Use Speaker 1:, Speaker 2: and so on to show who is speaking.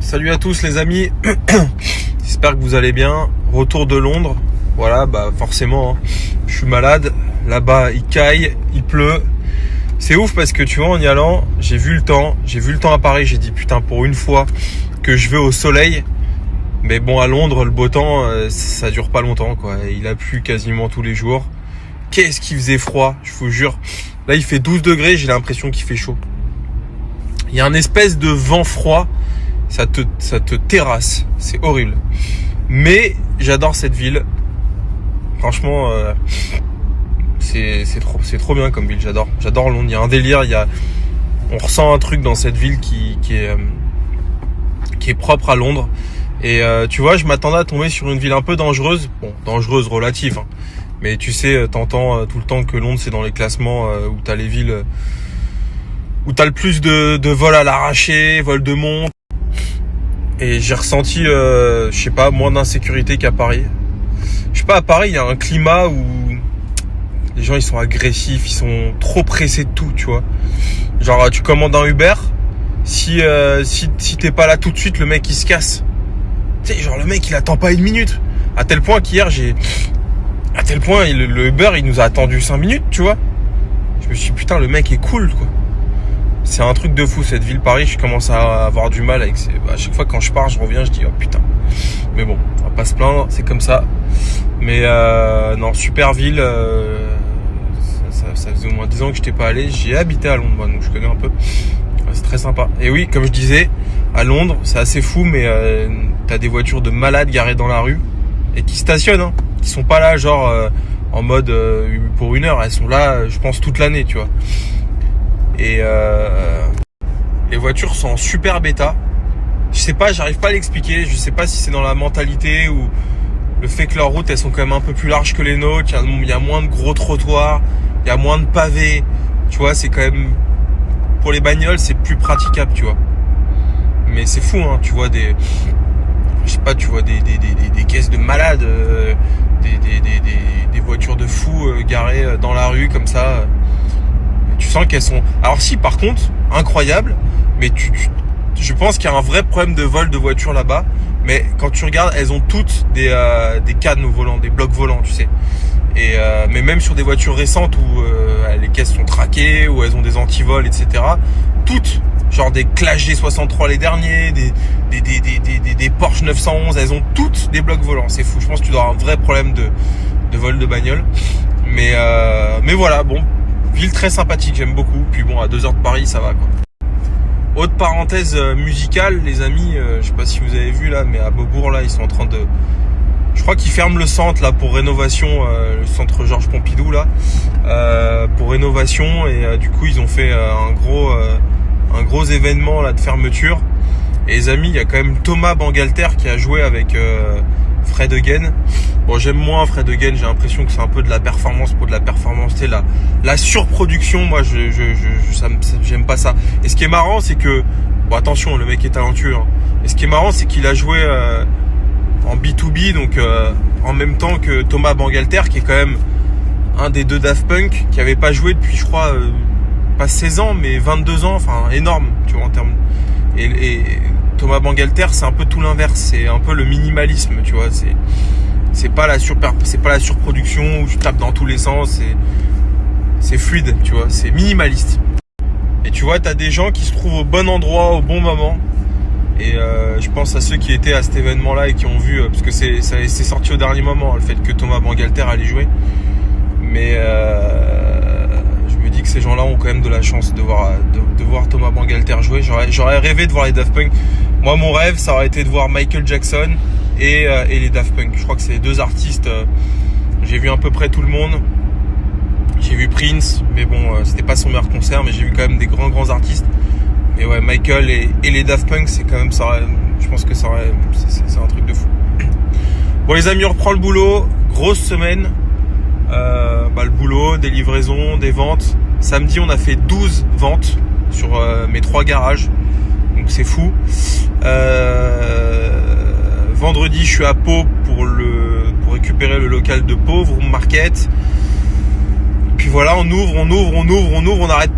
Speaker 1: Salut à tous les amis, j'espère que vous allez bien. Retour de Londres, voilà, forcément, je suis malade. Là-bas il caille, il pleut. C'est ouf parce que tu vois, en y allant, j'ai vu le temps à Paris, j'ai dit putain, pour une fois que je vais au soleil. Mais bon, à Londres, le beau temps, ça dure pas longtemps quoi. Il a plu quasiment tous les jours. Qu'est-ce qu'il faisait froid, je vous jure. Là il fait 12 degrés, j'ai l'impression qu'il fait chaud. Il y a un espèce de vent froid. Ça te terrasse, c'est horrible. Mais j'adore cette ville. Franchement, c'est trop bien comme ville. J'adore Londres. Il y a un délire, on ressent un truc dans cette ville qui est propre à Londres. Et tu vois, je m'attendais à tomber sur une ville un peu dangereuse. Bon, dangereuse relative, hein. Mais tu sais, t'entends tout le temps que Londres c'est dans les classements où t'as les villes où t'as le plus de vols à l'arraché, vols de montre. Et j'ai ressenti, je sais pas, moins d'insécurité qu'à Paris. Je sais pas, à Paris, il y a un climat où les gens, ils sont agressifs, ils sont trop pressés de tout, tu vois. Genre, tu commandes un Uber, si t'es pas là tout de suite, le mec, il se casse. Tu sais, genre, le mec, il attend pas une minute. À tel point qu'hier, le Uber, il nous a attendu 5 minutes, tu vois. Je me suis dit, putain, le mec est cool, quoi. C'est un truc de fou cette ville Paris, je commence à avoir du mal avec à chaque fois quand je pars, je reviens, je dis oh putain. Mais bon, on va pas se plaindre, c'est comme ça. Mais non, super ville. Ça faisait au moins 10 ans que j'étais pas allé. J'ai habité à Londres, donc je connais un peu. C'est très sympa. Et oui, comme je disais, à Londres, c'est assez fou, mais t'as des voitures de malades garées dans la rue et qui stationnent, hein, qui sont pas là genre en mode pour une heure. Elles sont là, je pense toute l'année, tu vois. Et les voitures sont en super bêta. Je sais pas, j'arrive pas à l'expliquer. Je sais pas si c'est dans la mentalité ou le fait que leurs routes elles sont quand même un peu plus larges que les nôtres. Il y a moins de gros trottoirs, il y a moins de pavés. Tu vois, c'est quand même pour les bagnoles c'est plus praticable, tu vois. Mais c'est fou, hein. Tu vois des caisses de malades, des voitures de fous garées dans la rue comme ça. Tu sens qu'elles sont... Alors si, par contre, incroyable, mais je pense qu'il y a un vrai problème de vol de voitures là-bas. Mais quand tu regardes, elles ont toutes des cannes au volant, des blocs volants, tu sais. Et mais même sur des voitures récentes où les caisses sont traquées, où elles ont des antivols, etc. Toutes, genre des Clash G63 les derniers, des Porsche 911, elles ont toutes des blocs volants. C'est fou. Je pense que tu dois avoir un vrai problème de vol de bagnole. Mais voilà, bon. Ville très sympathique, j'aime beaucoup. Puis bon, à 2 heures de Paris, ça va quoi. Autre parenthèse musicale, les amis, je sais pas si vous avez vu là, mais à Beaubourg là, ils sont en train de... Je crois qu'ils ferment le centre là pour rénovation, le centre Georges Pompidou là, pour rénovation. Et du coup, ils ont fait un gros événement là de fermeture. Et les amis, il y a quand même Thomas Bangalter qui a joué avec Fred Again. Bon, j'aime moins Fred Again, j'ai l'impression que c'est un peu de la performance pour de la performance, tu sais, la surproduction, moi j'aime pas ça. Et ce qui est marrant, c'est que, bon attention, le mec est talentueux, hein. Et ce qui est marrant, c'est qu'il a joué en B2B, donc en même temps que Thomas Bangalter, qui est quand même un des 2 Daft Punk, qui avait pas joué depuis, je crois, pas 16 ans, mais 22 ans, enfin énorme, tu vois, en termes... Et Thomas Bangalter, c'est un peu tout l'inverse, c'est un peu le minimalisme, tu vois, c'est pas la surproduction où tu tapes dans tous les sens, c'est fluide, tu vois, c'est minimaliste. Et tu vois, t'as des gens qui se trouvent au bon endroit, au bon moment. Et je pense à ceux qui étaient à cet événement-là et qui ont vu, parce que c'est sorti au dernier moment, le fait que Thomas Bangalter allait jouer. Mais je me dis que ces gens-là ont quand même de la chance de voir Thomas Bangalter jouer. J'aurais rêvé de voir les Daft Punk. Moi, mon rêve, ça aurait été de voir Michael Jackson et les Daft Punk. Je crois que c'est les 2 artistes. J'ai vu à peu près tout le monde. J'ai vu Prince, mais bon, c'était pas son meilleur concert, mais j'ai vu quand même des grands artistes. Et ouais, Michael et les Daft Punk, c'est quand même ça. Je pense que c'est un truc de fou. Bon, les amis, on reprend le boulot. Grosse semaine. Le boulot, des livraisons, des ventes. Samedi, on a fait 12 ventes sur mes 3 garages. Donc c'est fou. Vendredi, je suis à Pau pour récupérer le local de Pau, Vroom Market. Puis voilà, on ouvre, on n'arrête pas.